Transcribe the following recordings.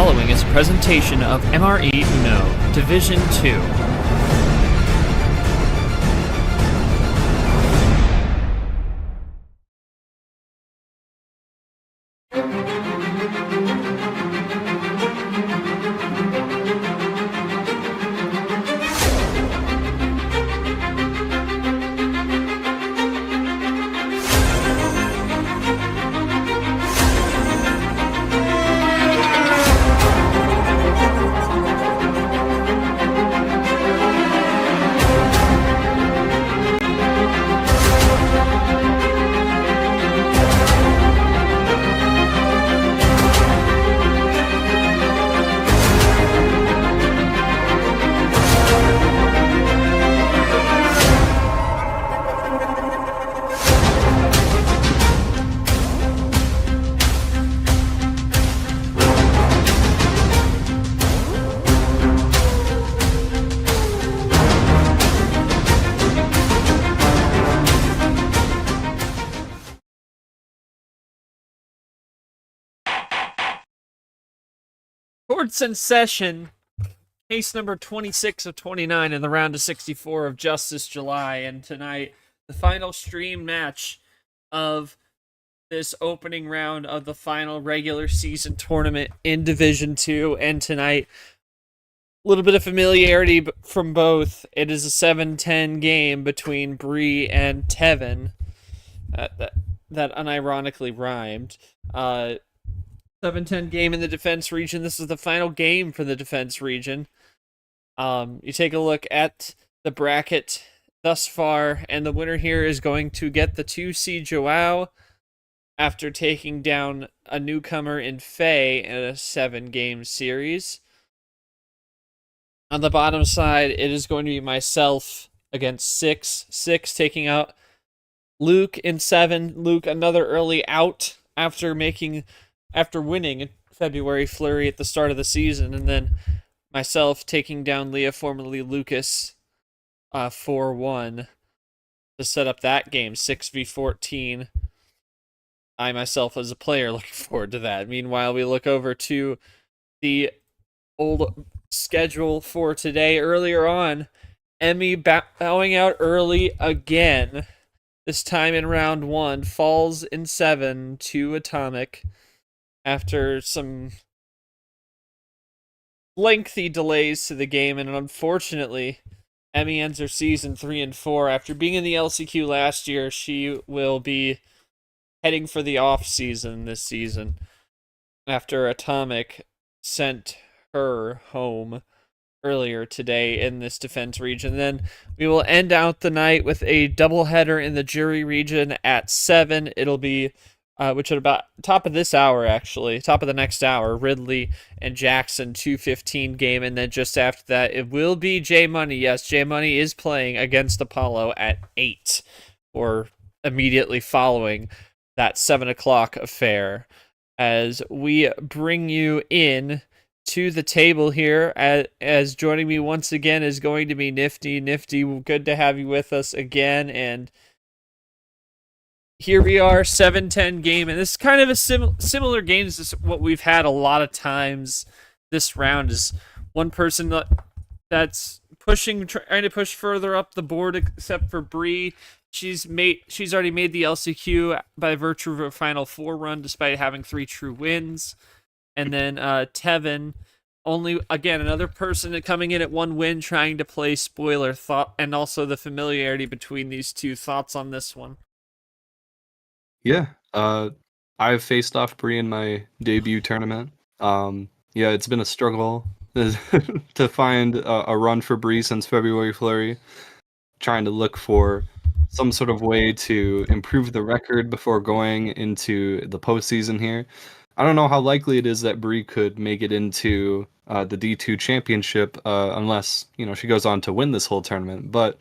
following is a presentation of MRE Uno, Division 2. Courts in session, case number 26 of 29 in the round of 64 of Justice July, and tonight, the final stream match of this opening round of the final regular season tournament in Division 2, and tonight, a little bit of familiarity from both. It is a 7-10 game between Brii and Tevin. That unironically rhymed. 7-10 game in the defense region. This is the final game for the defense region. You take a look at the bracket thus far, and the winner here is going to get the 2C Joao after taking down a newcomer in Faye in a 7-game series. On the bottom side, it is going to be myself against 6. 6 taking out Luke in 7. Luke, another early out after winning February Flurry at the start of the season, and then myself taking down Leah, formerly Lucas, 4-1 to set up that game, 6v14. I myself as a player looking forward to that. Meanwhile, we look over to the old schedule for today. Earlier on, Emmy bowing out early again, this time in round 1, falls in 7 to Atomic after some lengthy delays to the game, and unfortunately, Emmy ends her season 3-4. After being in the LCQ last year, she will be heading for the off season this season after Atomic sent her home earlier today in this defense region. Then we will end out the night with a doubleheader in the jury region at 7. It'll be which at about top of this hour, actually, top of the next hour, Ridley and Jackson 2:15 game, and then just after that, it will be J Money. Yes, J Money is playing against Apollo at 8, or immediately following that 7 o'clock affair, as we bring you in to the table here. As joining me once again is going to be Nifty. Nifty, good to have you with us again, and here we are, 7-10 game, and this is kind of a similar game as what we've had a lot of times this round. Is one person that's trying to push further up the board, except for Brii. She's already made the LCQ by virtue of a Final Four run, despite having 3 true wins. And then Tevin, another person coming in at 1 win, trying to play spoiler thought, and also the familiarity between these two. Thoughts on this one? Yeah, I've faced off Brii in my debut tournament. It's been a struggle to find a run for Brii since February Flurry, trying to look for some sort of way to improve the record before going into the postseason here. I don't know how likely it is that Brii could make it into the D2 championship unless she goes on to win this whole tournament, but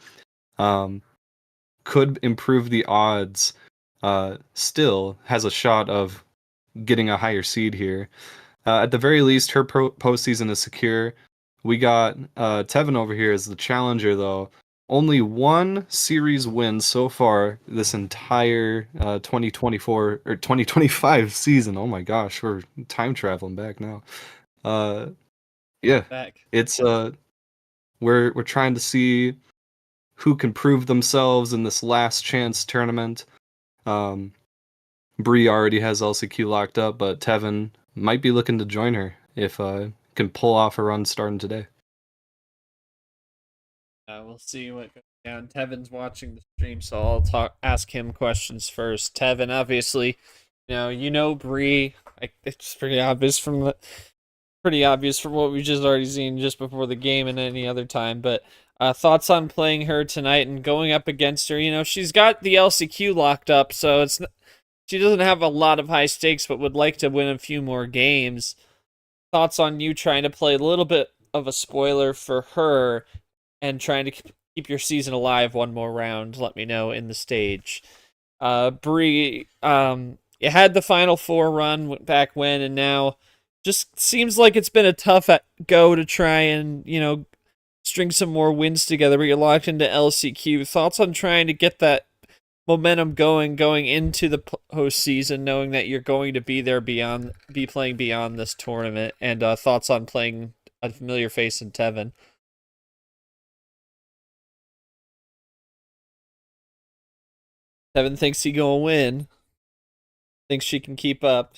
could improve the odds. Still has a shot of getting a higher seed here. At the very least, her postseason is secure. We got Tevin over here as the challenger, though. Only 1 series win so far this entire 2024 or 2025 season. Oh my gosh, we're time traveling back now. Uh, yeah, Back. it's we're trying to see who can prove themselves in this last chance tournament. Um, Bree already has LCQ locked up, but Tevin might be looking to join her if can pull off a run starting today. We'll see what goes down. Tevin's watching the stream, so I'll ask him questions first. Tevin, obviously, Bree. It's pretty obvious from what we just already seen just before the game and any other time. But thoughts on playing her tonight and going up against her? She's got the LCQ locked up, so she doesn't have a lot of high stakes, but would like to win a few more games. Thoughts on you trying to play a little bit of a spoiler for her and trying to keep your season alive one more round? Let me know in the stage. Bree, you had the Final Four run back when, and now just seems like it's been a tough go to try and string some more wins together. But you're locked into LCQ. Thoughts on trying to get that momentum going into the postseason, knowing that you're going to be there be playing beyond this tournament, and thoughts on playing a familiar face in Tevin. Tevin thinks he gonna win. Thinks she can keep up.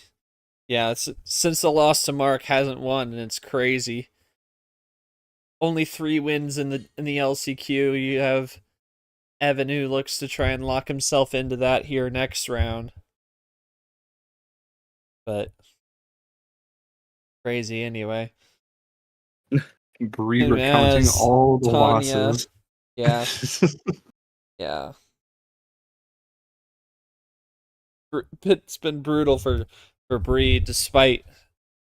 Yeah, since the loss to Mark hasn't won, and it's crazy. Only 3 wins in the LCQ. You have Evan, who looks to try and lock himself into that here next round. But crazy anyway. Bree And recounting as all the Tanya, losses. yeah, yeah. It's been brutal for Bree, despite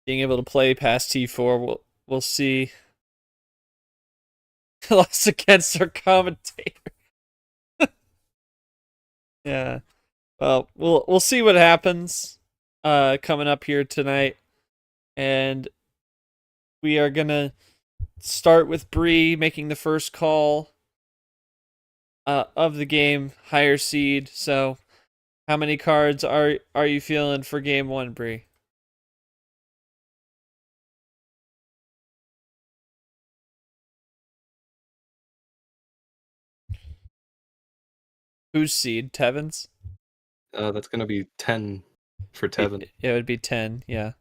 being able to play past T4. We'll see. Lost against our commentator. Yeah. Well, we'll see what happens coming up here tonight. And we are gonna start with Bree making the first call of the game, higher seed. So how many cards are you feeling for game 1, Bree? Whose seed? Tevin's? That's gonna be 10 for Tevin. It would be 10, yeah.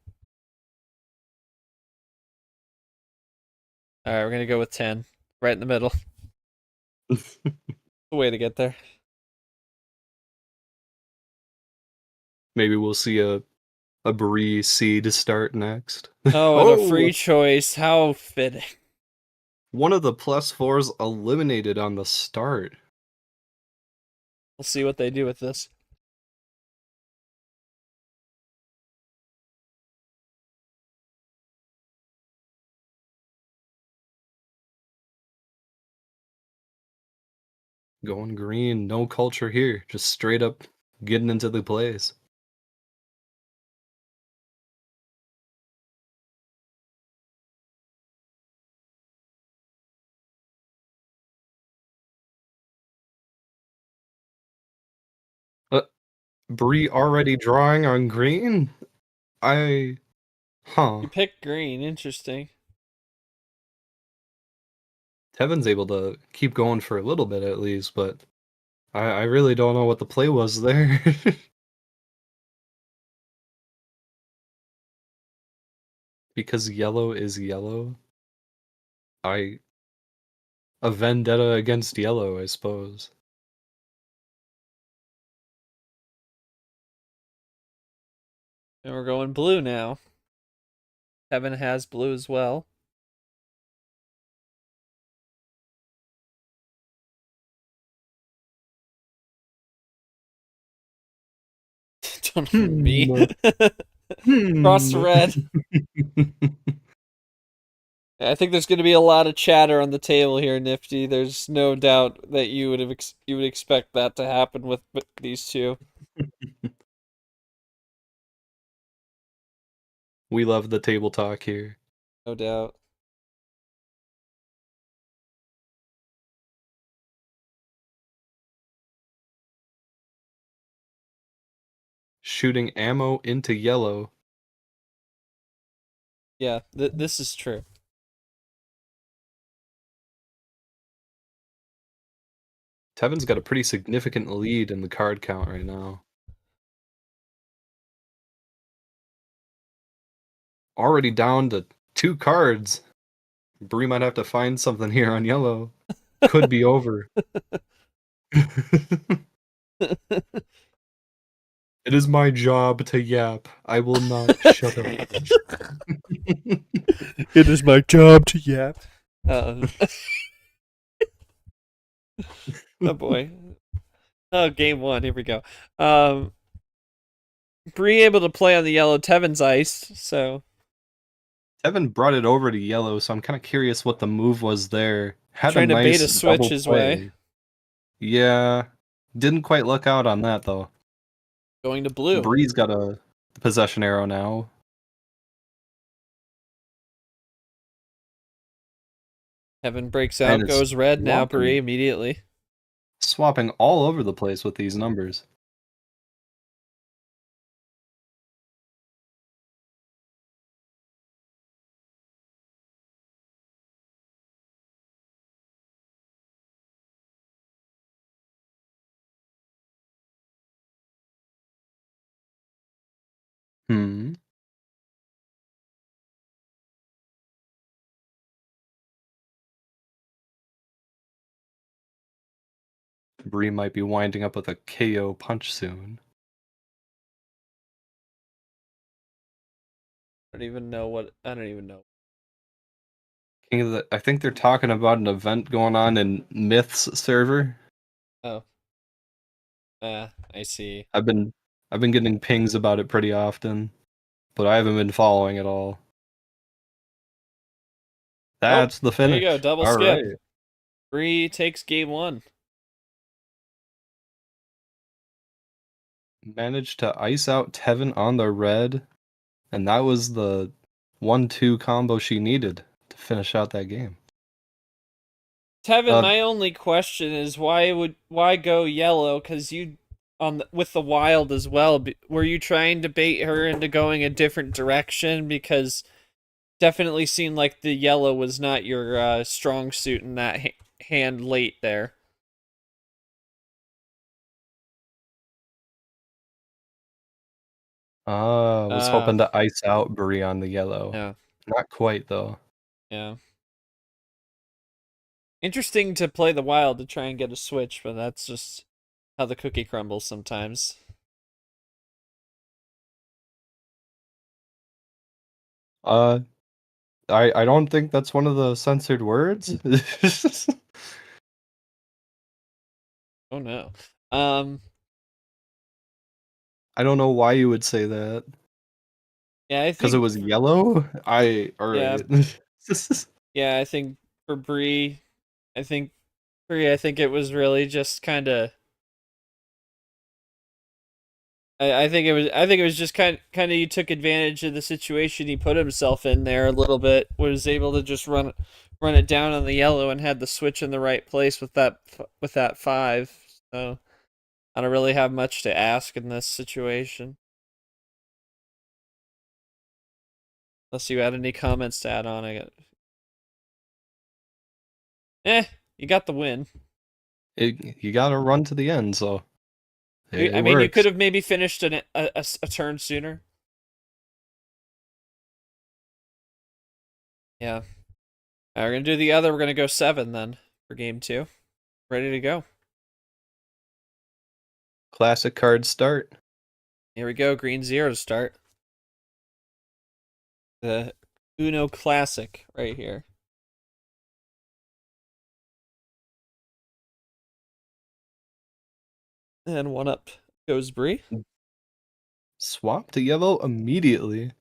Alright, we're gonna go with 10. Right in the middle. The way to get there. Maybe we'll see a Bree seed start next. Oh, and a Oh, free choice. How fitting. one of the +4s eliminated on the start. We'll see what they do with this. Going green, no culture here. Just straight up getting into the plays. Uh, Bree already drawing on green? Huh. You picked green. Interesting. Tevin's able to keep going for a little bit at least, but I really don't know what the play was there. Because yellow is yellow. A vendetta against yellow, I suppose. And we're going blue now. Tevin has blue as well. Don't me. Cross red. I think there's going to be a lot of chatter on the table here, Nifty. There's no doubt that you would expect that to happen with these two. We love the table talk here. No doubt. Shooting ammo into yellow. Yeah, this is true. Tevin's got a pretty significant lead in the card count right now. Already down to 2 cards. Brii might have to find something here on yellow. Could be over. It is my job to yap. I will not shut up. It is my job to yap. Oh boy. Oh, game one. Here we go. Brii able to play on the yellow. Tevin's iced, so Tevin brought it over to yellow, so I'm kind of curious what the move was there. Had a trying to bait nice a switch double his way. play. Yeah, didn't quite look out on that though. Going to blue. Bree's got a possession arrow now. Tevin breaks And out, it's goes red now. swapping, Brii immediately. swapping all over the place with these numbers. Hmm. Brii might be winding up with a KO punch soon. I don't even know what. I don't even know. I think they're talking about an event going on in Myth's server. Oh. I see. I've been getting pings about it pretty often, but I haven't been following it all. Oh, That's the there you go. finish. Double All skip. right. Brii takes game one. Managed to ice out Tevin on the red, and that was the 1-2 combo she needed to finish out that game. Tevin, Uh, my only question is why go yellow? Because you with the wild as well. Were you trying to bait her into going a different direction? Because definitely seemed like the yellow was not your strong suit in that hand late there. was hoping to ice out Brii on the yellow. Yeah. Not quite though. Yeah. Interesting to play the wild to try and get a switch, but that's just how the cookie crumbles sometimes. Uh, I don't think that's one of the censored words. Oh no. I don't know why you would say that. Yeah, I Because it think was yellow? yeah, Alright. yeah, I think for Brii, I think it was really just kind of. I think it was just kind of you took advantage of the situation he put himself in there a little bit. Was able to just run it down on the yellow and had the switch in the right place with that 5. So I don't really have much to ask in this situation. Unless you had any comments to add on, I got. You got the win. You gotta run to the end, so it I mean, you could works. have maybe finished a turn sooner. Yeah. We're gonna do the other. We're gonna go 7 then for game 2. Ready to go. Classic card start. Here we go. Green 0 to start. The Uno Classic right here. And 1 up goes Brii. Swap to yellow immediately.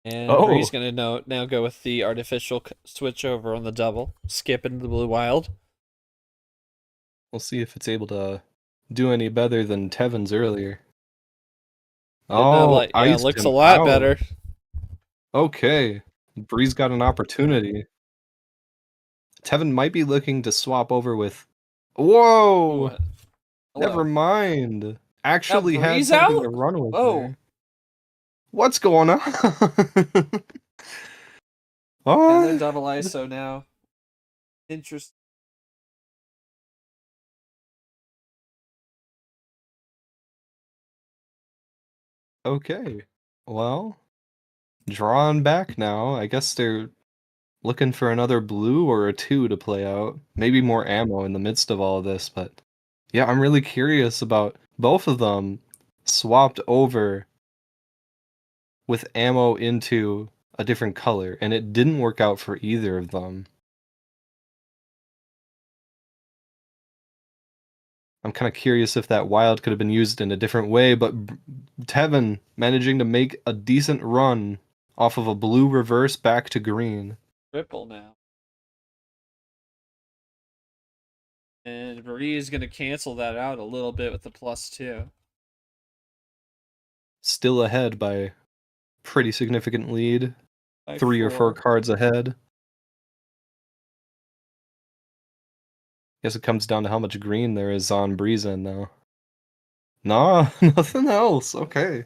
And Bree's Oh, gonna now go with the artificial switch over on the double. Skip into the blue wild. we'll see if it's able to do any better than Tevin's earlier. Did not Oh, like. Yeah, iced looks a him lot out. better. Okay. Bree's got an opportunity. Tevin might be looking to swap over with. Whoa! Ooh, Never hello. mind. Now Actually had Bree's something out? to run with Whoa. there. What's going on? Yeah, they're What? double ISO now. Interesting. Okay. Well, drawn back now. I guess they're looking for another blue or a 2 to play out. Maybe more ammo in the midst of all of this, but yeah, I'm really curious about both of them swapped over with ammo into a different color, and it didn't work out for either of them. I'm kind of curious if that wild could have been used in a different way, but Tevin managing to make a decent run off of a blue reverse back to green. Triple now. And brii is going to cancel that out a little bit with the +2. Still ahead by pretty significant lead. By 3 or 4 4. cards ahead. Guess it comes down to how much green there is on Breeze end now. Nah, nothing else. Okay.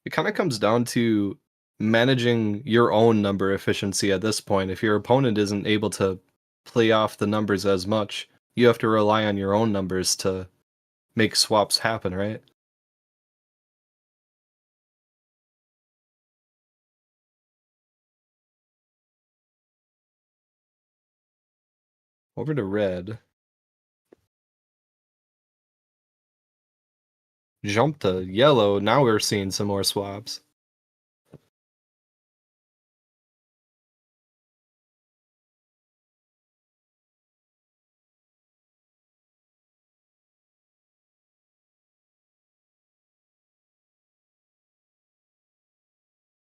It kind of comes down to managing your own number efficiency at this point. If your opponent isn't able to play off the numbers as much, you have to rely on your own numbers to make swaps happen, right? Over to red. Jump to yellow. Now we're seeing some more swaps.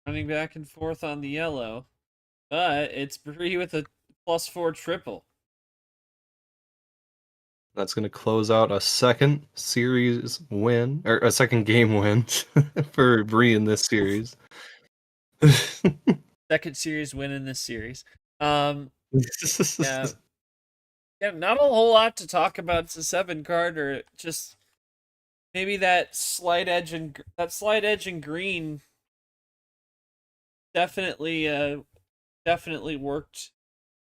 Running back and forth on the yellow. But it's brii with a +4 triple. That's going to close out a second series win, or a second game win for Bree in this series. Second series win in this series. Yeah. Yeah, not a whole lot to talk about. It's a 7 card, or just maybe that slight edge and green definitely worked,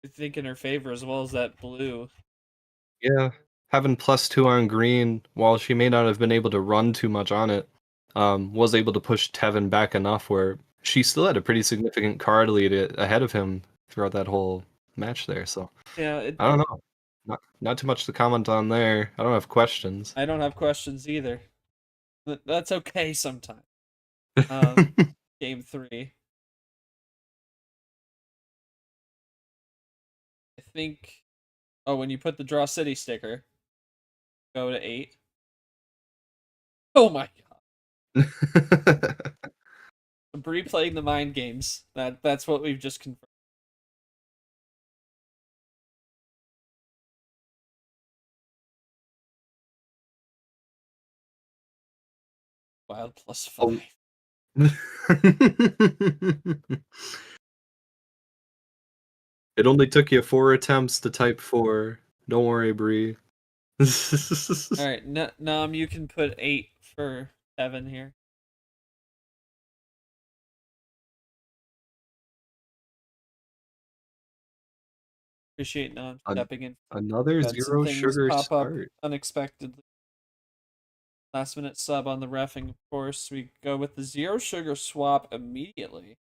I think, in her favor, as well as that blue. Yeah, having +2 on green, while she may not have been able to run too much on it, was able to push Tevin back enough where she still had a pretty significant card lead ahead of him throughout that whole match there. So Yeah, I don't know, not too much to comment on there. I don't have questions. I don't have questions either. That's okay sometimes. Um, Game 3. I think. Oh, when you put the Draw City sticker, go to 8. Oh my god. Brii playing the mind games. That's what we've just confirmed. Wild +5. Oh. It only took you 4 attempts to type 4. Don't worry, Bree. Alright, Nom, you can put 8 for Tevin here. Appreciate Nom stepping in. Another Had some zero things sugar pop up start. unexpectedly. Last minute sub on the reffing, of course. We go with the 0 sugar swap immediately.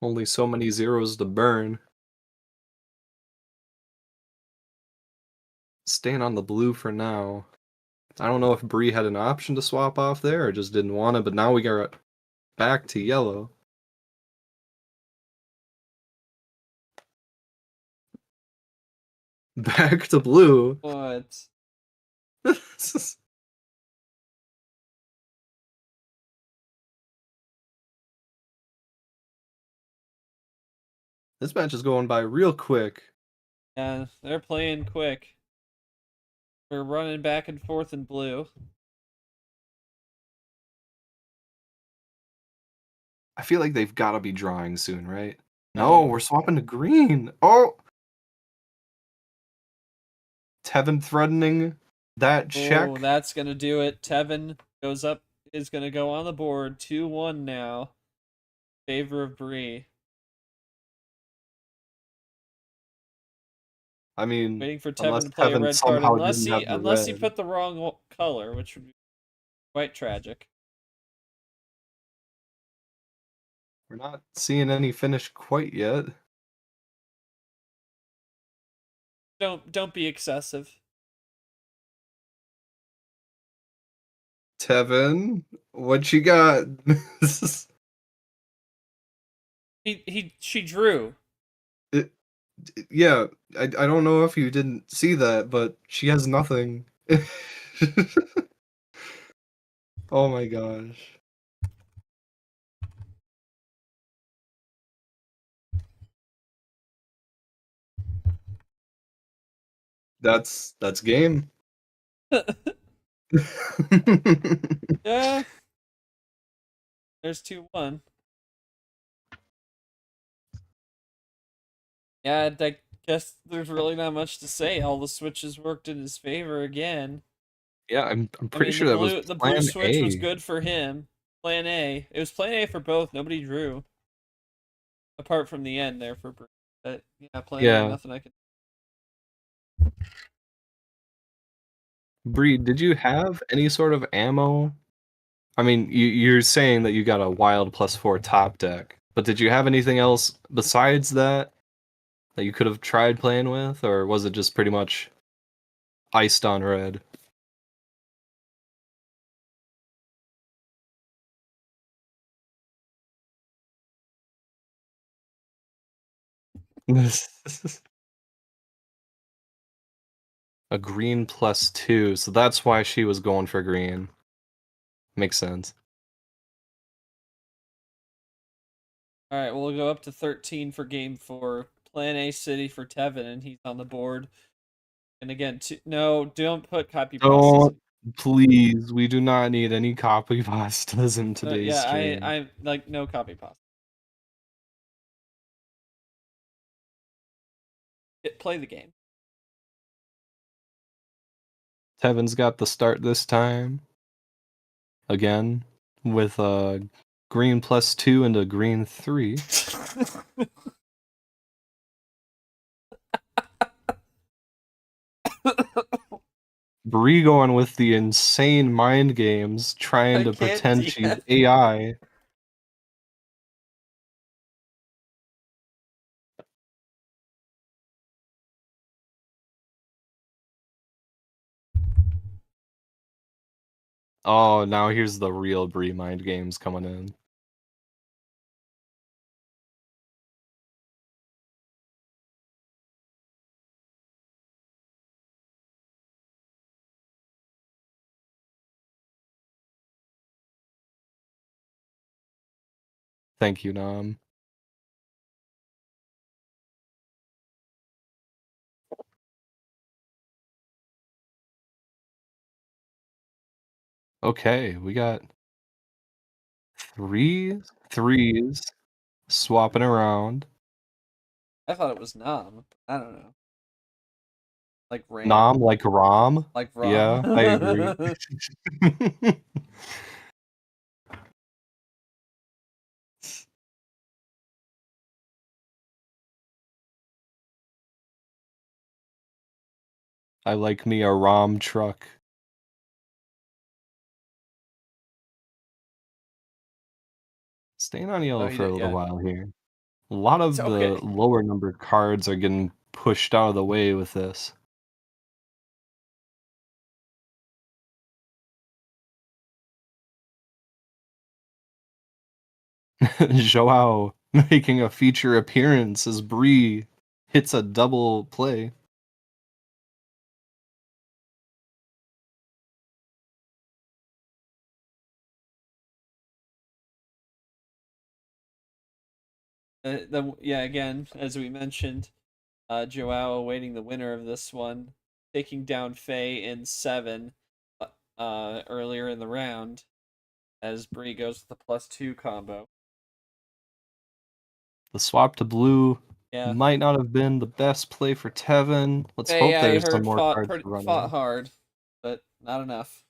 Only so many zeros to burn. Staying on the blue for now. I don't know if Bree had an option to swap off there or just didn't want to, but now we got back to yellow. Back to blue. What? This match is going by real quick. Yeah, they're playing quick. We're running back and forth in blue. I feel like they've got to be drawing soon, right? Oh No, yeah. we're swapping to green. Oh, Tevin threatening that Oh, check. that's gonna do it. Tevin goes up, is gonna go on the board. 2-1 now. Favor of brii. I mean, Waiting for Tevin unless to play a Tevin red card, somehow unless didn't he have the unless he red. put the wrong color, which would be quite tragic. We're not seeing any finish quite yet. Don't be excessive. Tevin, what you got? She drew. It, yeah, I don't know if you didn't see that, but she has nothing. Oh my gosh. That's game. Yeah. There's 2-1. Yeah, I guess there's really not much to say. All the switches worked in his favor again. Yeah, I'm I pretty mean, sure that was the blue plan switch was A. good for him. Plan A. It was plan A for both. Nobody drew. Apart from the end there for brii. But yeah, plan A, Yeah. nothing I could. Bree, did you have any sort of ammo? I mean, you're saying that you got a wild +4 top deck, but did you have anything else besides that that you could have tried playing with, or was it just pretty much iced on red? A green +2, so that's why she was going for green. Makes sense. All right, we'll go up to 13 for game 4. Plan A city for Tevin, and he's on the board. And again, no, don't put copy pastas. Don't, please. We do not need any copy pastas in today's Yeah, stream. I like no copy pasta. Play the game. Tevin's got the start this time. Again, with a green +2 and a green 3. Bree going with the insane mind games, trying I to can't pretend she's DM. AI. Oh, now here's the real Bree mind games coming in. Thank you, Nam. Okay, we got three threes swapping around. I thought it was Nom. I don't know. Like Nam Ram. like Rom. Like Rom. Yeah, I agree. I like me a Rom truck. Staying on Oh, yellow he for a did. little Yeah. while here. A lot It's of the okay. lower number cards are getting pushed out of the way with this. Joao making a feature appearance as Bree hits a double play. Yeah, again, as we mentioned, Joao awaiting the winner of this one. taking down Faye in 7 earlier in the round as Brii goes with the +2 combo. The swap to blue Yeah. might not have been the best play for Tevin. Let's Faye, hope I there's some heard, more cards to run fought in. hard, but not enough.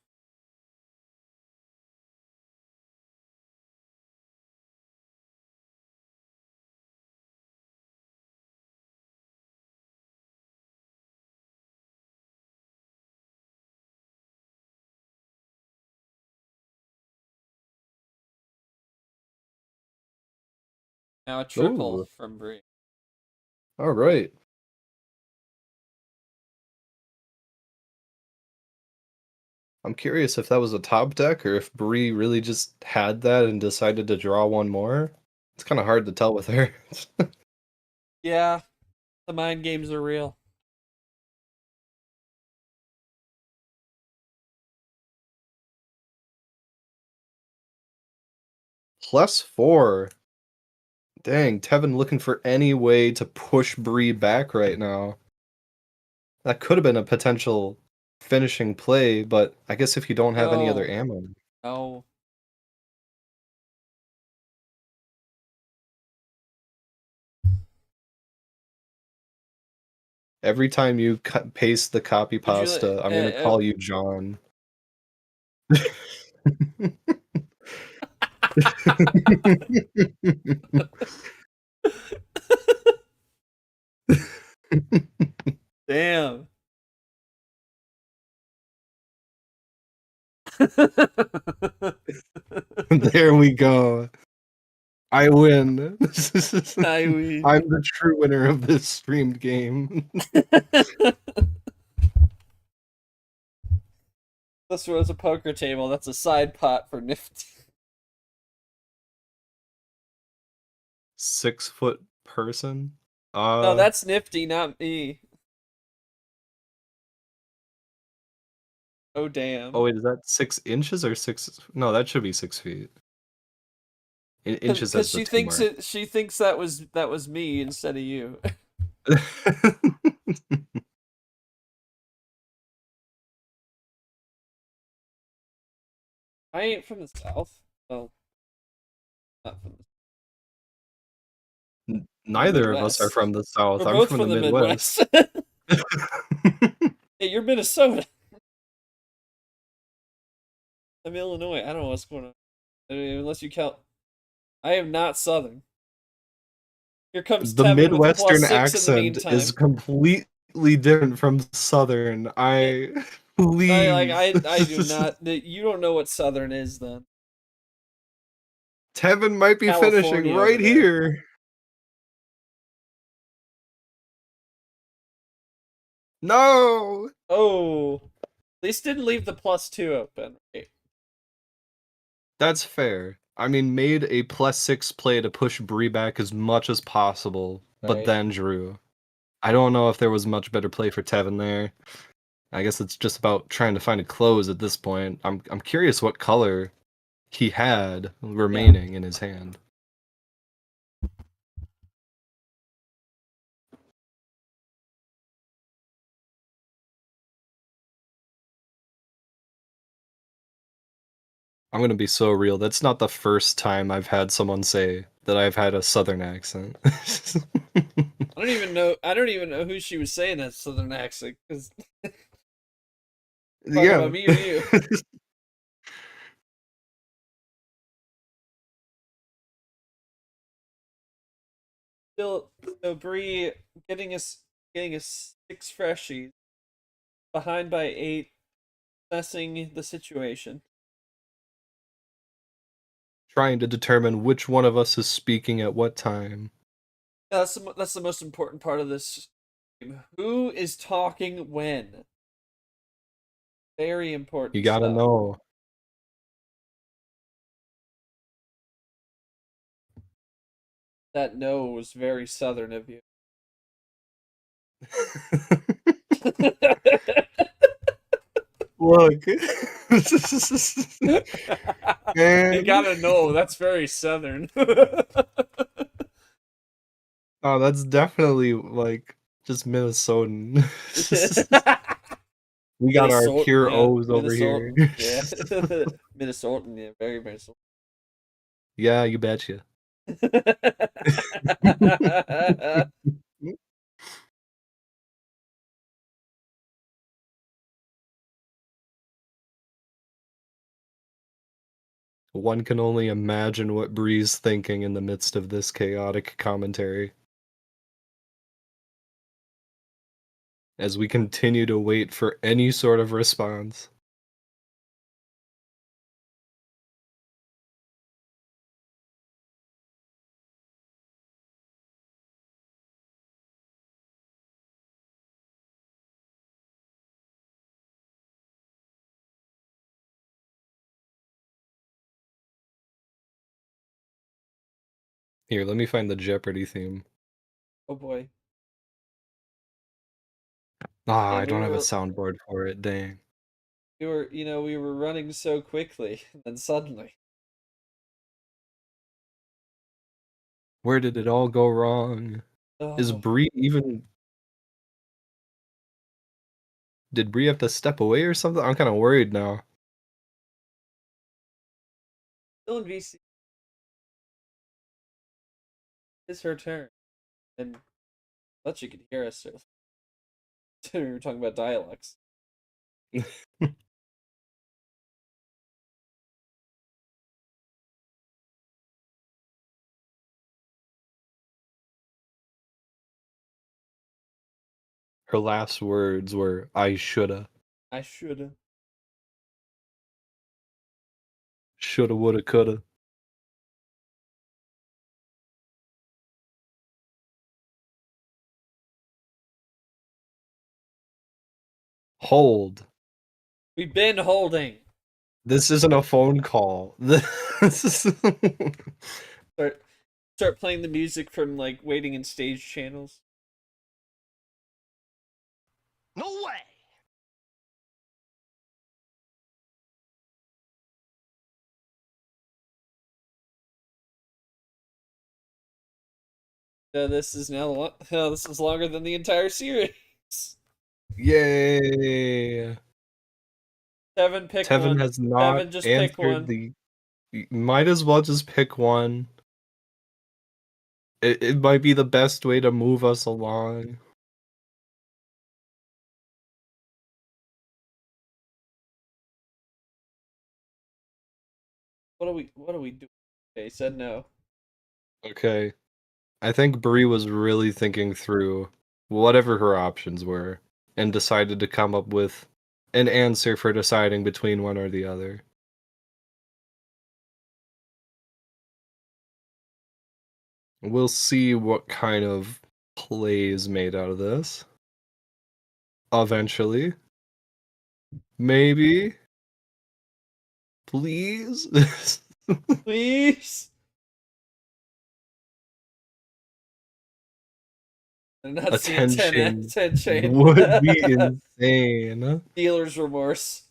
Now a triple Ooh, from Brii. all right. I'm curious if that was a top deck or if Bree really just had that and decided to draw one more. It's kind of hard to tell with her. Yeah, the mind games are real. +4. Dang, Tevin looking for any way to push Bree back right now. That could have been a potential finishing play, but I guess if you don't have any other No, ammo. no. Every time you paste the copy Would you? pasta, I'm gonna call you John. Damn. There we go. I win. I win. I'm the true winner of this streamed game. This was a poker table. That's a side pot for Nifty. 6-foot person? No, that's Nifty, not me. Oh damn. Oh wait, is that 6 inches or 6? No, that should be 6 feet. Inches Because has the she 2 thinks mark. it. She thinks that was me instead of you. I ain't from the south. Well, not from the Neither of us are Midwest. from the South. We're I'm both from the from the Midwest. Midwest. Hey, you're Minnesota. I'm Illinois. I don't know what's going on. I mean, unless you count. I am not Southern. Here comes The Tevin with a Midwestern +6 in the accent is meantime. completely different from Southern. Yeah, Please. I do not. You don't know what Southern is then. Tevin might be finishing California over right there. here. No. Oh, at least didn't leave the +2 open. Right? That's fair. I mean, made a +6 play to push Bree back as much as possible, but Right. then drew. I don't know if there was much better play for Tevin there. I guess it's just about trying to find a close at this point. I'm curious what color he had remaining in his hand. I'm gonna be so real. That's not the first time I've had someone say that I've had a southern accent. I don't even know. I don't even know who she was saying that Southern accent. Because talking Yeah. about me or you. Still, so Bree getting us 6 freshies behind by 8, assessing the situation. Trying to determine which one of us is speaking at what time. That's the most important part of this game. Who is talking when? Very You important gotta stuff. know. That no was very southern of you. Look. You Man. gotta know, that's very southern. Oh, that's definitely like just Minnesotan. We got our pure Yeah, O's over here. Minnesotan. Yeah, Minnesotan. Yeah, very Minnesotan. Yeah, you betcha. One can only imagine what Bree's thinking in the midst of this chaotic commentary. As we continue to wait for any sort of response. Here, let me find the Jeopardy theme. Oh boy. Ah, Yeah, I don't have a soundboard for it, dang. we were running so quickly, and then suddenly. Where did it all go wrong? Is Oh, Bree even... Did Bree have to step away or something? I'm kind of worried now. still in VC. It's her turn, and I thought you could hear us. So we were talking about dialects. Her last words were, I shoulda. I shoulda. Shoulda, woulda, coulda. Hold. We've been holding. This isn't a phone call. This is... Start start playing the music from like waiting in stage channels. No way! This is now this is longer than the entire series. Yay! Tevin, pick Tevin one. has not Tevin, just pick answered one. the... Might as well just pick one. It might be the best way to move us along. What do we do? Okay, he said no. Okay. I think Bree was really thinking through whatever her options were and decided to come up with an answer for deciding between one or the other. We'll see what kind of play is made out of this. Eventually. Maybe. Please? Please. I'm not seeing 10 Attention 10 chain. would be insane. Dealer's remorse.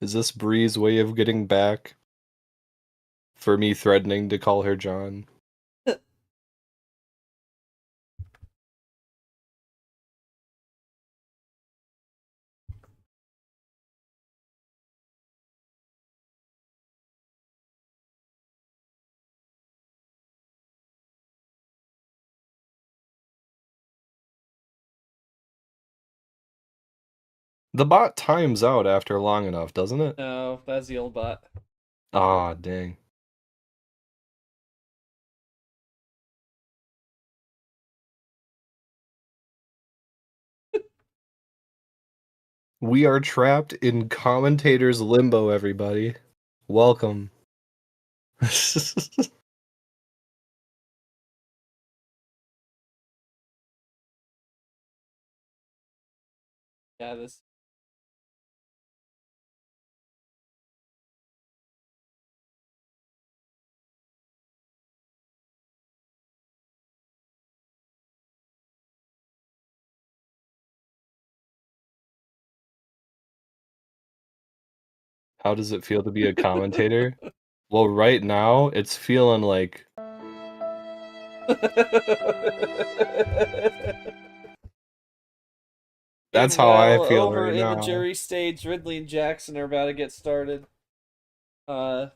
Is this Bree's way of getting back for me threatening to call her John? The bot times out after long enough, doesn't it? No, that's the old bot. Ah, dang. We are trapped in commentator's limbo, everybody. Welcome. Yeah, this How does it feel to be a commentator? Well, right now, it's feeling like that's how I Meanwhile, feel over right in the now. jury stage, Ridley and Jackson are about to get started. As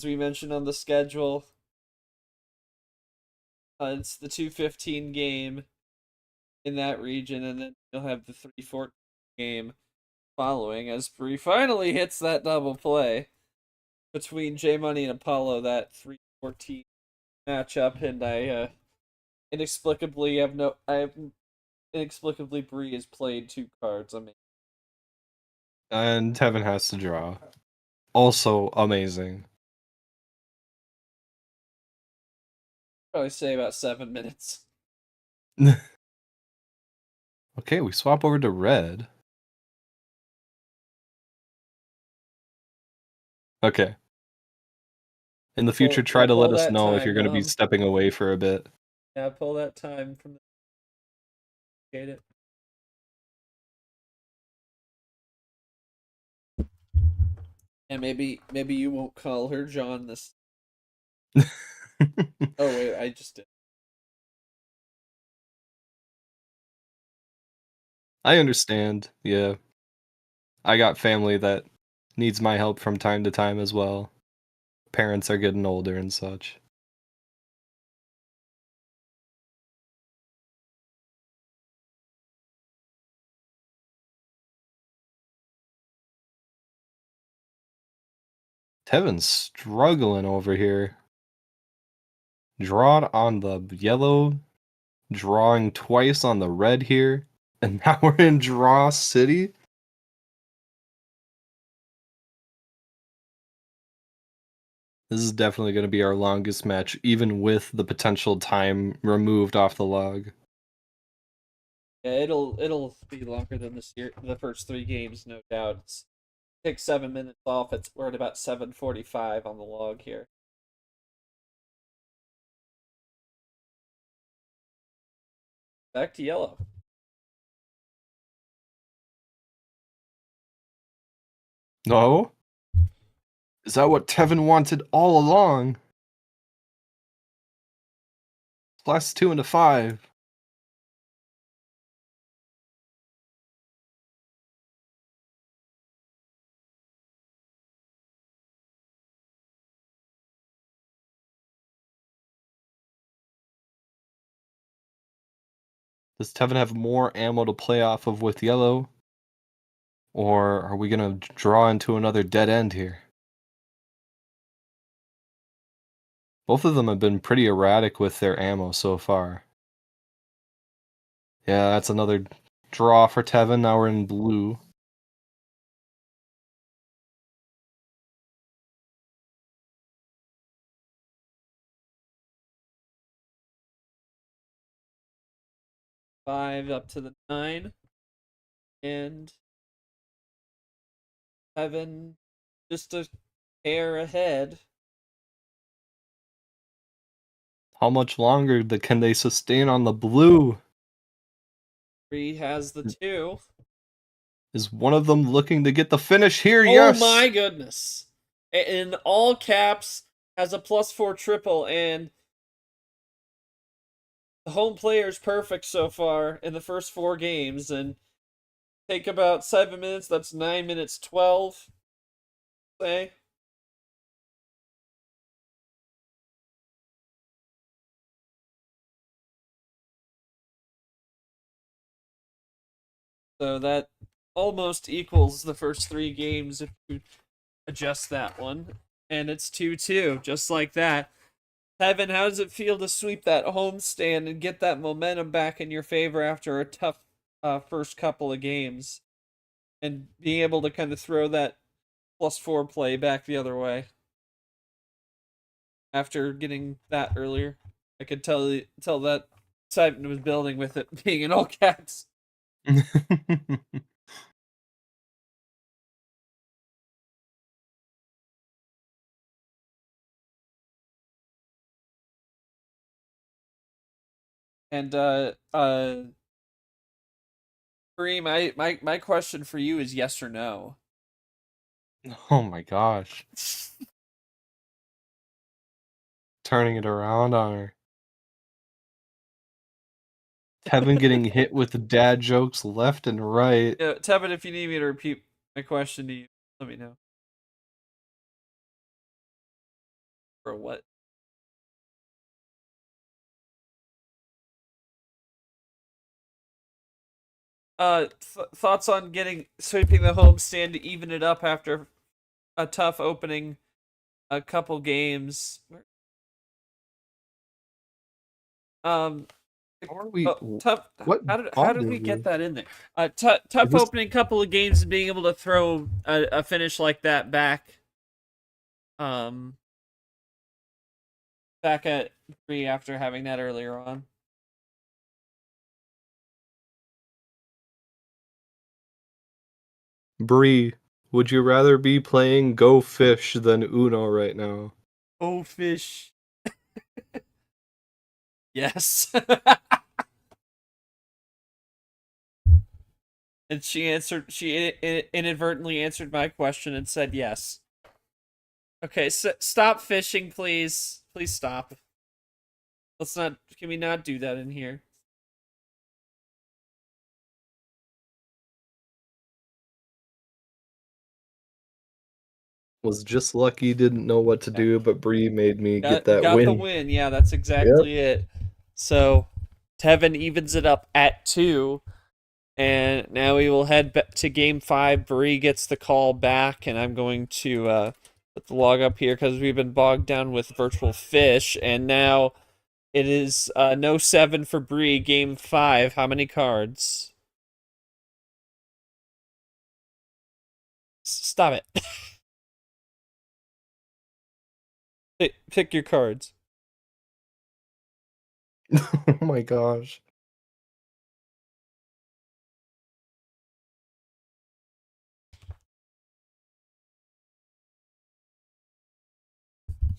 we mentioned on the schedule, it's the 2:15 game in that region, and then you'll have the 3:14 game following as Brie finally hits that double play between J Money and Apollo, that 3:14 matchup, and I inexplicably Brie has played two cards. I mean, And Tevin has to draw. Also amazing. probably say about 7 minutes. Okay, we swap over to red. Okay. In the future, try to Pull let us that know if you're time. going to be stepping away for a bit. Yeah, pull that time from the gate it. And maybe you won't call her John this. Oh wait, I just did. I understand. Yeah. I got family that needs my help from time to time as well. Parents are getting older and such. Tevin's struggling over here. Drawed on the yellow, drawing twice on the red here, and now we're in draw city. This is definitely going to be our longest match, even with the potential time removed off the log. Yeah, it'll be longer than the first three games, no doubt. Take 7 minutes off. We're at about 7:45 on the log here. Back to yellow. No? Is that what Tevin wanted all along? Plus 2 into 5. Does Tevin have more ammo to play off of with yellow? Or are we going to draw into another dead end here? Both of them have been pretty erratic with their ammo so far. Yeah, that's another draw for Tevin. Now we're in blue. Five up to the 9, and Evan just a hair ahead. How much longer can they sustain on the blue? Bree has the 2. Is one of them looking to get the finish here? Oh Yes! my goodness! In all caps, has a +4 triple, and the home player is perfect so far in the first 4 games, and take about 7 minutes. That's 9 minutes 12. Say. So that almost equals the first 3 games if you adjust that one. And it's 2-2, just like that. Tevin, how does it feel to sweep that homestand and get that momentum back in your favor after a tough first couple of games? And being able to kind of throw that +4 play back the other way after getting that earlier. I could tell that excitement was building with it being in all caps. And Kareem, my question for you is yes or no. Oh my gosh. Turning it around on her. Tevin getting hit with dad jokes left and right. Yeah, Tevin, if you need me to repeat my question to you, let me know. Or what? Thoughts on getting sweeping the homestand to even it up after a tough opening, a couple games. Um, How are we? oh, tough. What How bot did did we get we? that in there? I Tough just opening couple of games and being able to throw a finish like that back. Um, back at three after having that earlier on. Bree, would you rather be playing Go Fish than Uno right now? Oh, fish. Yes. And she answered. She inadvertently answered my question and said yes. Okay, so stop fishing, please. Please stop. Let's not. Can we not do that in here? Was just lucky, didn't know what to Yeah. do, but Bree made me get Got that got the win. win. Yeah, that's Yep. exactly it. So, Tevin evens it up at 2, and now we will head back to game 5. Brii gets the call back, and I'm going to put the log up here because we've been bogged down with virtual fish, and now it is no 7 for Brii. Game 5. How many cards? Stop it. Pick your cards. Oh my gosh.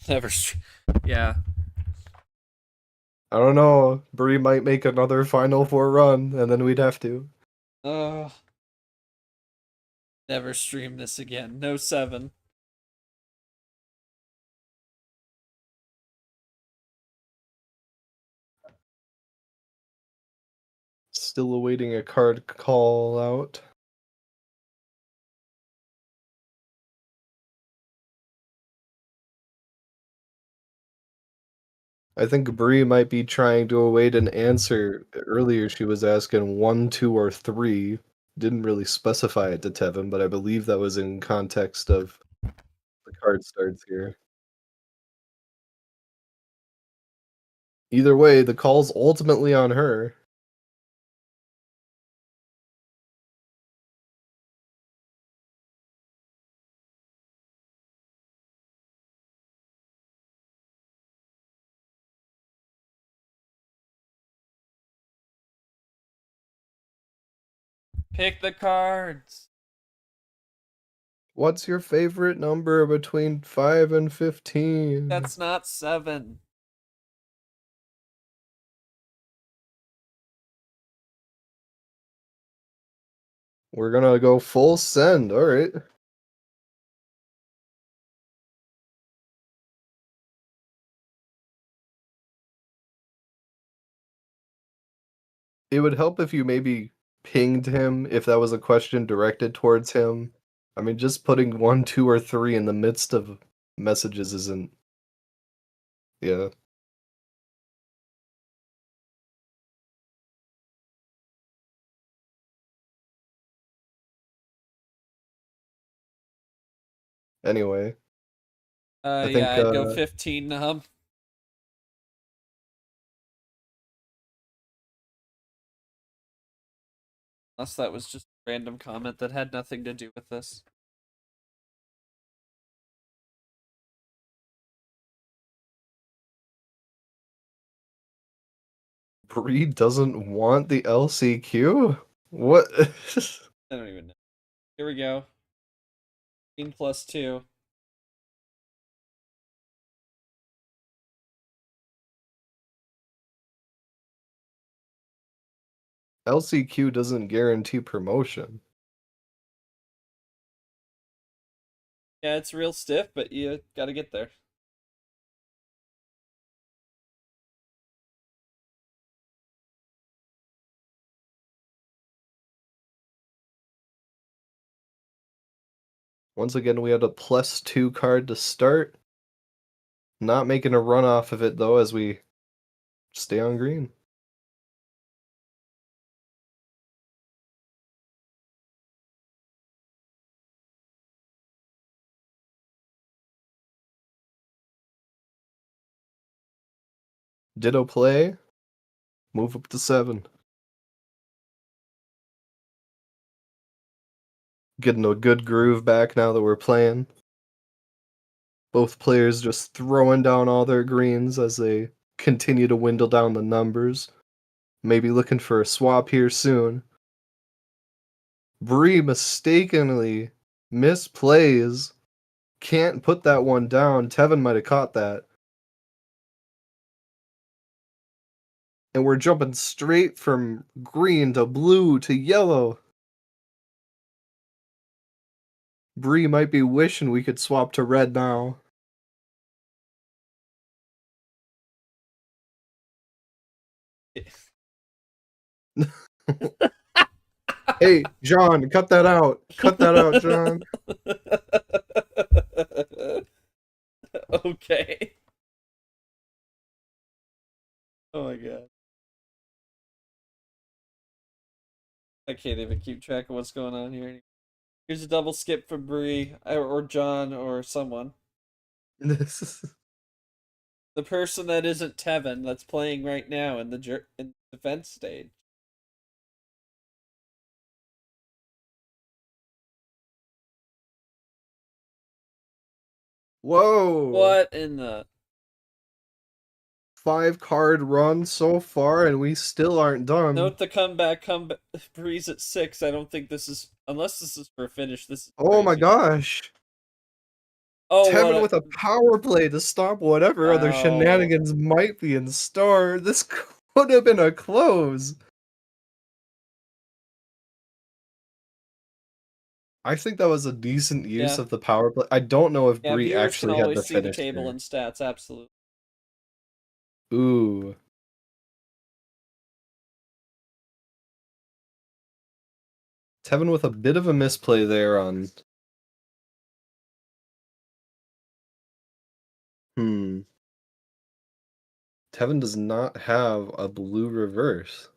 Never. Yeah. I don't know. Bree might make another Final Four run, and then we'd have to. Uh, never stream this again. No 7. Still awaiting a card call out. I think Bree might be trying to await an answer. Earlier, she was asking 1, 2, or 3. Didn't really specify it to Tevin, but I believe that was in context of the card starts here. Either way, the call's ultimately on her. Pick the cards. What's your favorite number between 5 and 15? That's not 7. We're gonna go full send, alright. It would help if you maybe pinged him if that was a question directed towards him. I mean, just putting 1, 2, or 3 in the midst of messages isn't. Yeah. Anyway, I Yeah, think I'd go 15. Unless that was just a random comment that had nothing to do with this. Bree doesn't want the LCQ? What? I don't even know. Here we go. 15 plus 2. LCQ doesn't guarantee promotion. Yeah, it's real stiff, but you gotta get there. Once again, we had a +2 card to start. Not making a run off of it, though, as we stay on green. Ditto play. Move up to 7. Getting a good groove back now that we're playing. Both players just throwing down all their greens as they continue to dwindle down the numbers. Maybe looking for a swap here soon. Brii mistakenly misplays. Can't put that one down. Tevin might have caught that. And we're jumping straight from green to blue to yellow. Brii might be wishing we could swap to red now. Hey, John, cut that out. Cut that out, John. Okay. Oh my god. I can't even keep track of what's going on here. Here's a double skip for Brie or John or someone. This is... The person that isn't Tevin that's playing right now in the defense stage. Whoa! What in the 5-card run so far, and we still aren't done. note the comeback? Breeze at 6. I don't think this is unless this is for a finish. This is Oh my crazy. gosh! Oh, Tevin with a power play to stop whatever other shenanigans might be in store. This could have been a close. I think that was a decent use of the power play. I don't know if Brie viewers can actually had the always see the finish table there. and stats. Absolutely. Ooh. Tevin with a bit of a misplay there on... Tevin does not have a blue reverse.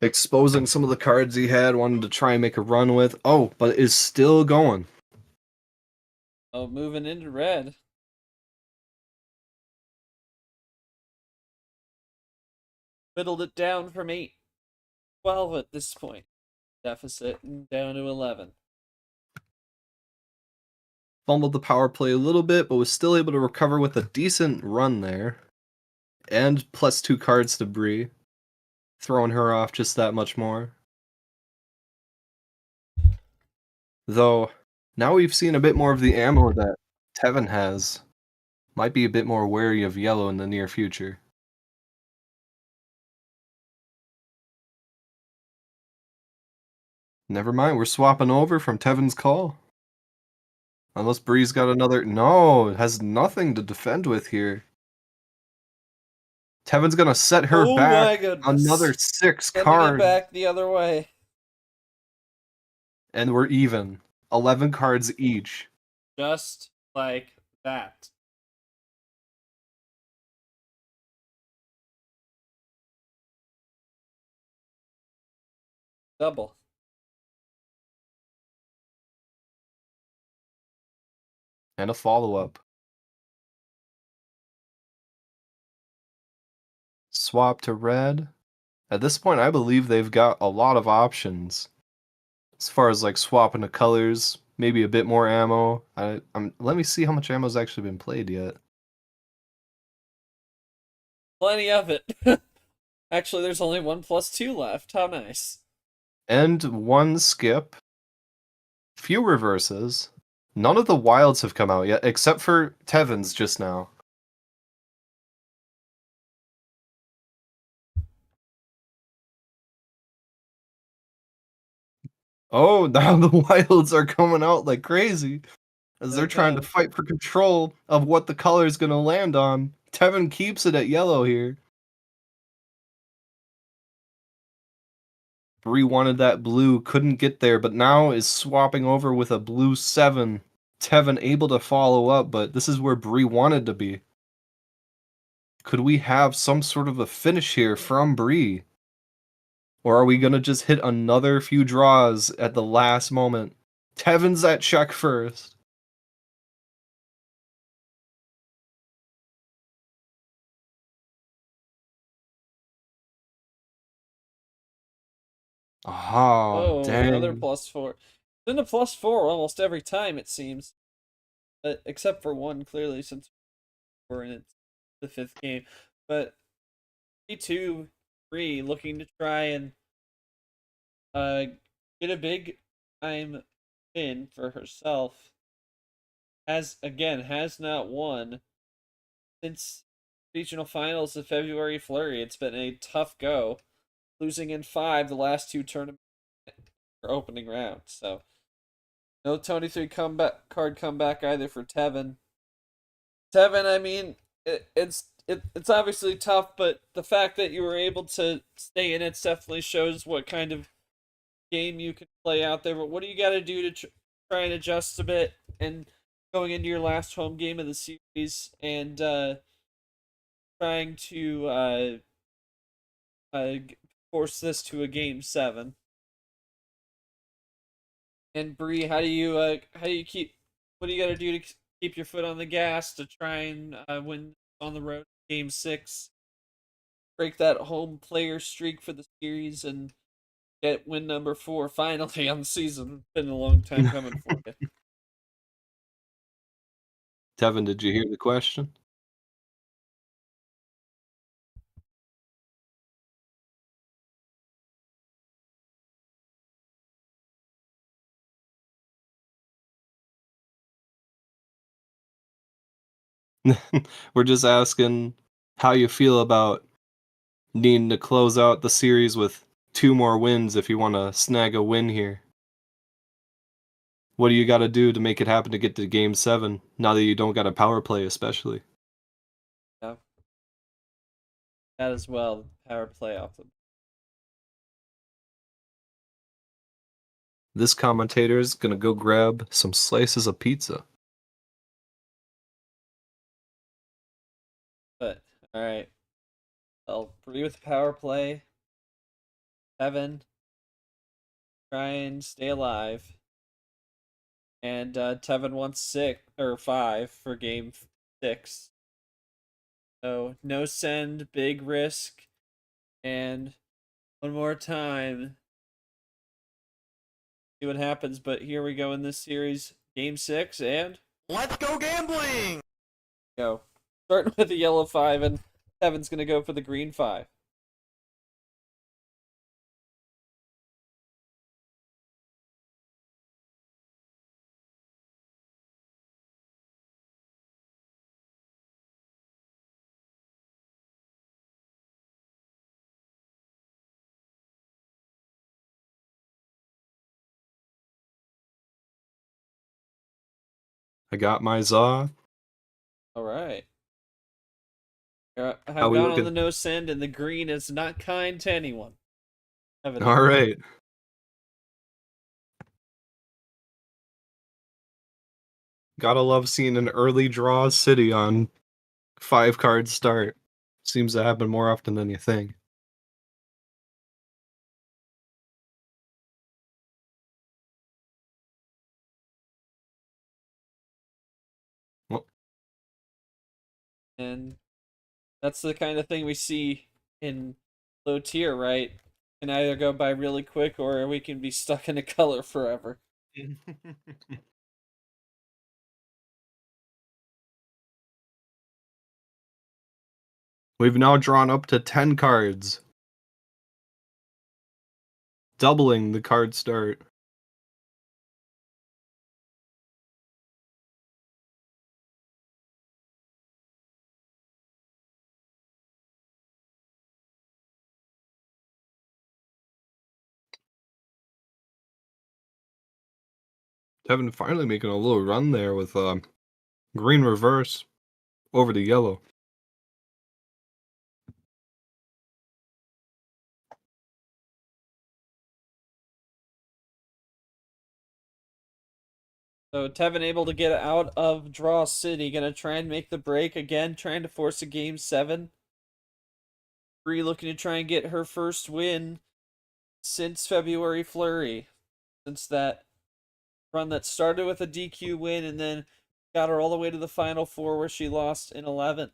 Exposing some of the cards he had, wanted to try and make a run with. Oh, but is still going. Oh, moving into red. Whittled it down from 12 at this point. Deficit down to 11. Fumbled the power play a little bit, but was still able to recover with a decent run there. And +2 cards to Brie. Throwing her off just that much more. Though, now we've seen a bit more of the ammo that Tevin has. Might be a bit more wary of yellow in the near future. Never mind, we're swapping over from Tevin's call. Unless Brie's got another... No, it has nothing to defend with here. Tevin's gonna set her back another 6 cards. Sending it back the other way. And we're even. 11 cards each. Just like that. Double. And a follow-up. Swap to red. At this point, I believe they've got a lot of options. As far as like swapping the colors, maybe a bit more ammo. Let me see how much ammo's actually been played yet. Plenty of it. Actually, there's only 1 + 2 left. How nice. And 1 skip. Few reverses. None of the wilds have come out yet, except for Tevin's just now. Oh, now the wilds are coming out like crazy as they're trying to Okay. fight for control of what the color is going to land on. Tevin keeps it at yellow here. Bree wanted that blue, couldn't get there, but now is swapping over with a blue 7. Tevin able to follow up, but this is where Bree wanted to be. Could we have some sort of a finish here from Bree? Or are we going to just hit another few draws at the last moment? Tevin's at check first. Oh, Oh, another dang. +4. It's been a +4 almost every time, it seems. Except for one, clearly, since we're in the 5th game. But 3-2, 3 looking to try and uh get a big time win for herself. Has not won since regional finals of February flurry. It's been a tough go, losing in 5 the last 2 tournaments for opening round. So no 23 comeback either for Tevin. Tevin, I mean, it's obviously tough, but the fact that you were able to stay in it definitely shows what kind of game you can play out there. But what do you got to do to try and adjust a bit and going into your last home game of the series and trying to uh, force this to a game 7? And Bree, how do you keep what do you got to do to keep your foot on the gas to try and win on the road game 6, break that home player streak for the series, and get win number 4 finally on the season? It's been a long time coming for you. Tevin, did you hear the question? We're just asking how you feel about needing to close out the series with 2 more wins if you want to snag a win here. What do you got to do to make it happen to get to game 7 now that you don't got a power play especially? Yeah, that as well. Power play off the. This commentator's gonna go grab some slices of pizza. But all right, I'll Bree with the power play. Tevin, try and stay alive. And Tevin wants 6 or 5 for game 6. So no send, big risk, and one more time. See what happens. But here we go in this series, game 6, and Let's go gambling! go. Starting with the yellow 5, and Tevin's gonna go for the green 5. I got my Zaw. All right. How I've we gone on the looking? no send, and the green is not kind to anyone. Evidently. All right. Gotta love seeing an early draw city on 5-card start. Seems to happen more often than you think. Well, And that's the kind of thing we see in low tier, right? Can either go by really quick or we can be stuck in a color forever. we've now drawn up to 10 cards, doubling the card start. Tevin finally making a little run there with green reverse over the yellow. So Tevin able to get out of draw city, gonna try and make the break again, trying to force a game 7. Brii looking to try and get her first win since February Flurry, since that run that started with a DQ win and then got her all the way to the final 4 where she lost in 11.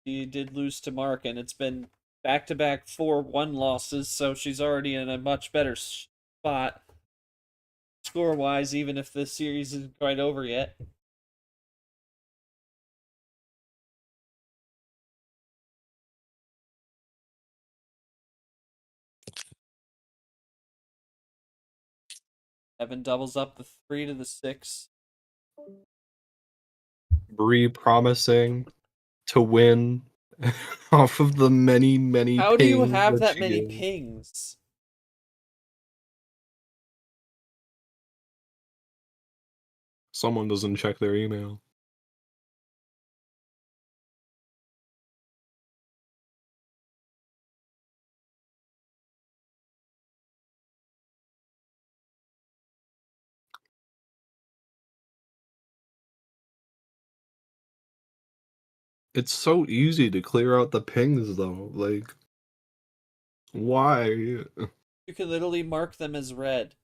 She did lose to Mark, and it's been back-to-back 4-1 losses, so she's already in a much better spot score-wise, even if the series isn't quite over yet. Tevin doubles up the 3 to the 6. Brii promising to win off of the many, many How do you pings have that she many gave. pings? Someone doesn't check their email. It's so easy to clear out the pings, though. Like, why? You can literally mark them as red.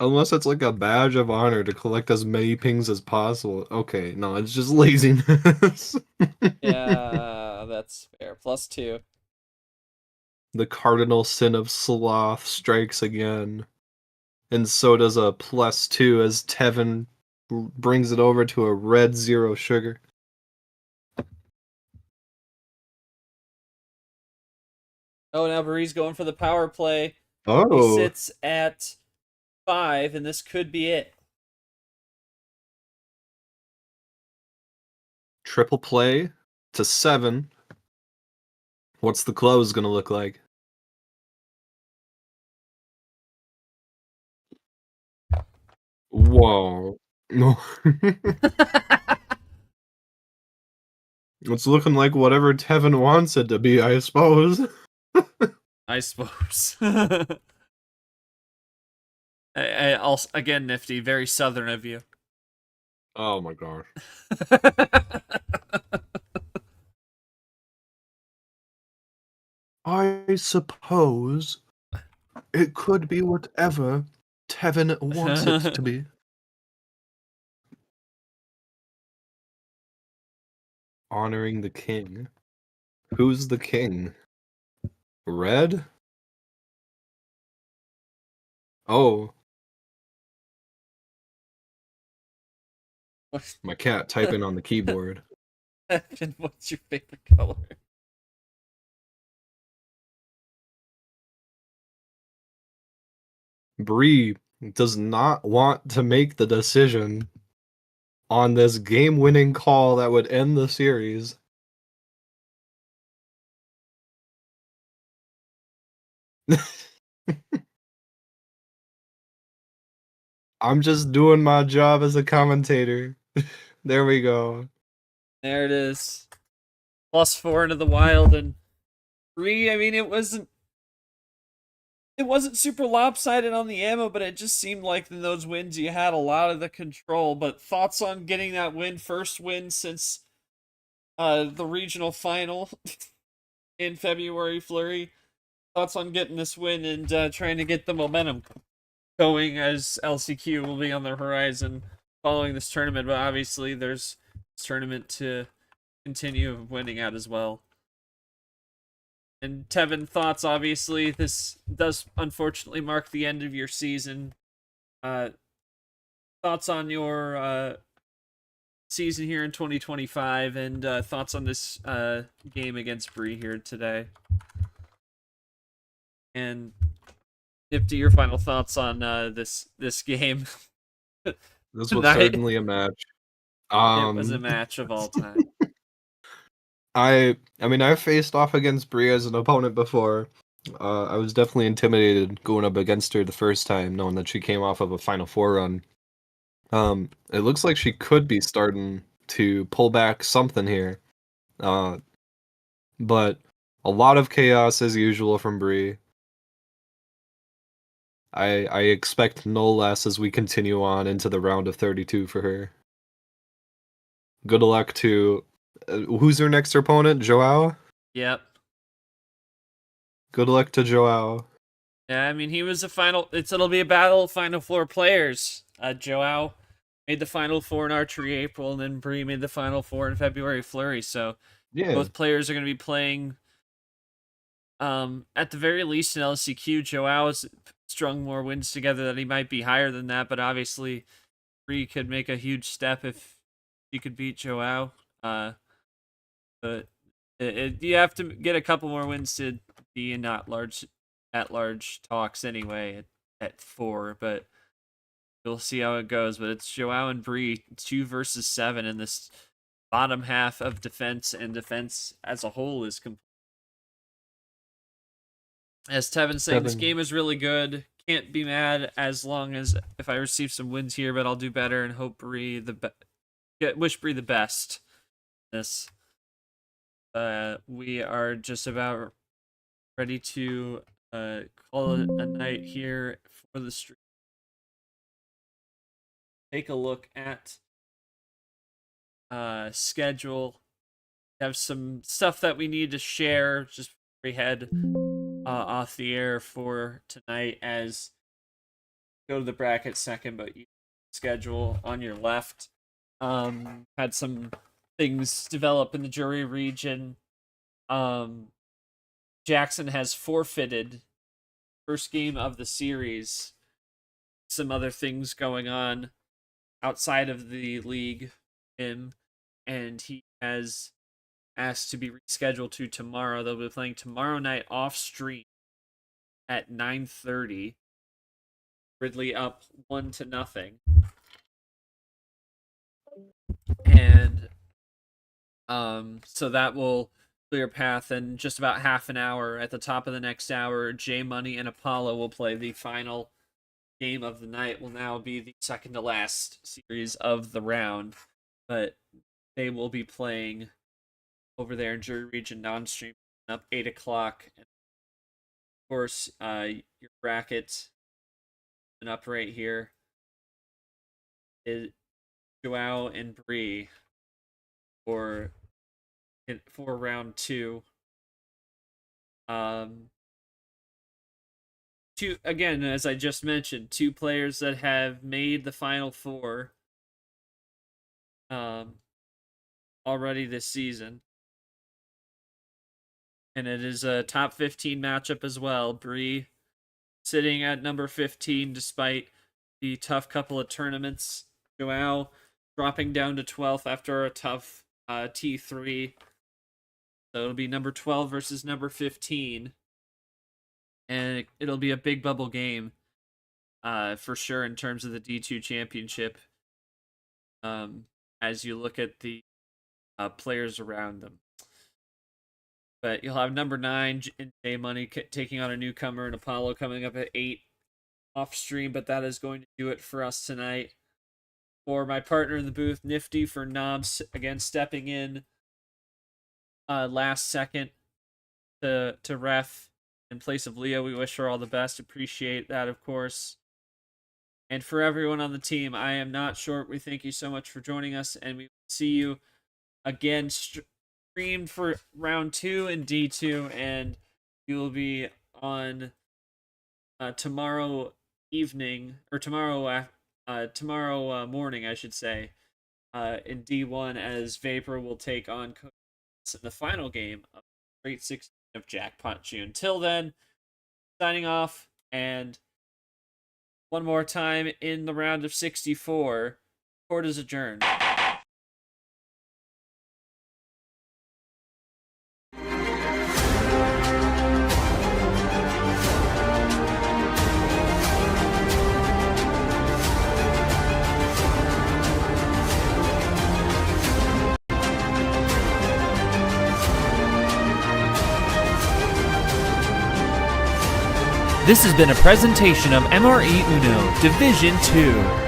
Unless it's like a badge of honor to collect as many pings as possible. Okay, no, it's just laziness. Yeah, that's fair. +2. The cardinal sin of sloth strikes again. And so does a +2 as Tevin brings it over to a red 0 sugar. Oh, now Brii's going for the power play. He Oh, sits at 5, and this could be it. triple play to 7. What's the close gonna look like? Whoa. No. It's looking like whatever Tevin wants it to be, I suppose. I suppose. Also, again, Nifty, very southern of you. Oh my gosh. I suppose it could be whatever Tevin wants it to be. Honoring the king. Who's the king? Red? Oh, my cat typing on the keyboard. And what's your favorite color? Brii does not want to make the decision on this game-winning call that would end the series. I'm just doing my job as a commentator. There we go. There it is. +4 into the wild, and Brii, I mean, it wasn't super lopsided on the ammo, but it just seemed like in those wins you had a lot of the control. But thoughts on getting that win, first win since the regional final in February Flurry? Thoughts on getting this win and trying to get the momentum going as LCQ will be on the horizon following this tournament, but obviously there's this tournament to continue winning at as well. And Tevin, thoughts? Obviously, this does unfortunately mark the end of your season. Thoughts on your season here in 2025, and thoughts on this game against Brii here today. And Nifty, your final thoughts on this game. This was Tonight. certainly a match It was a match of all time. I mean, I've faced off against brii as an opponent before. I was definitely intimidated going up against her the first time, knowing that she came off of a Final Four run. It looks like she could be starting to pull back something here. But a lot of chaos as usual from brii. I expect no less as we continue on into the round of 32 for her. Good luck to who's her next opponent? Joao? Yep. Good luck to Joao. Yeah, I mean, he was a it'll be a battle of Final Four players. Joao made the Final Four in archery April, and then brii made the Final Four in February flurry. So Yeah. both players are going to be playing. At the very least in LCQ, Joao has strung more wins together that he might be higher than that, but obviously brii could make a huge step if he could beat Joao. But you have to get a couple more wins to be in at large talks anyway at 4, but we'll see how it goes. But it's Joao and brii 2 versus 7 in this bottom half of defense, and defense as a whole is complete. As Tevin's saying, this game is really good. Can't be mad as long as if I receive some wins here, but I'll do better and hope brii wish brii the best. This we are just about ready to call it a night here for the stream. Take a look at schedule. We have some stuff that we need to share just before we head off the air for tonight, as go to the bracket second, but you schedule on your left. Had some things develop in the jury region. Jackson has forfeited first game of the series. Some other things going on outside of the league, and he has asked to be rescheduled to tomorrow. They'll be playing tomorrow night off stream at 9:30. Ridley up 1-0, and so that will clear path. And just about half an hour at the top of the next hour, J Money and Apollo will play the final game of the night. Will now be the second to last series of the round, but they will be playing over there in jury region non-stream up 8 o'clock. And of course, your bracket and up right here is Joao and brii for round 2. Two, again, as I just mentioned, 2 players that have made the Final Four already this season. And it is a top 15 matchup as well. Brii sitting at number 15 despite the tough couple of tournaments. Joao dropping down to 12th after a tough T3. So it'll be number 12 versus number 15. And it'll be a big bubble game for sure in terms of the D2 championship. As you look at the players around them. But you'll have number 9 in J Money taking on a newcomer, and Apollo coming up at 8 off stream. But that is going to do it for us tonight. For my partner in the booth, Nifty for Knobs, again stepping in last second to ref in place of Leo. We wish her all the best. Appreciate that, of course. And for everyone on the team, I am not short. We thank you so much for joining us, and we will see you again streamed for round 2 and D2, and you will be on tomorrow evening, or tomorrow morning, I should say, in D1, as Vapor will take on the final game of Great 16 of Jackpot June. Until then, signing off, and one more time in the round of 64, court is adjourned. This has been a presentation of MRE Uno Division 2.